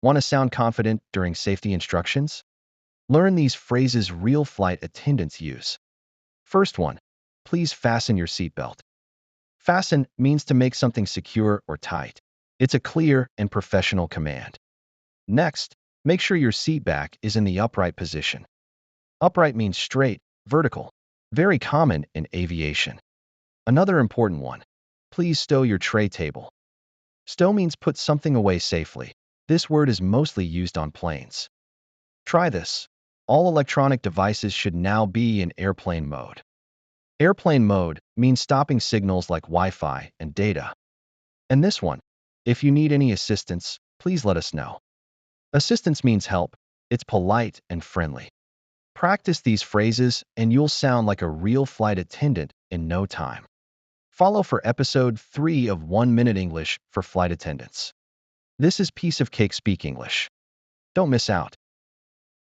Want to sound confident during safety instructions? Learn these phrases real flight attendants use. First one, please fasten your seatbelt. Fasten means to make something secure or tight. It's a clear and professional command. Next, make sure your seat back is in the upright position. Upright means straight, vertical, very common in aviation. Another important one, please stow your tray table. Stow means put something away safely. This word is mostly used on planes. Try this. All electronic devices should now be in airplane mode. Airplane mode means stopping signals like Wi-Fi and data. And this one, if you need any assistance, please let us know. Assistance means help. It's polite and friendly. Practice these phrases and you'll sound like a real flight attendant in no time. Follow for episode 3 of 1 Minute English for Flight Attendants. This is Piece of Cake Speak English. Don't miss out.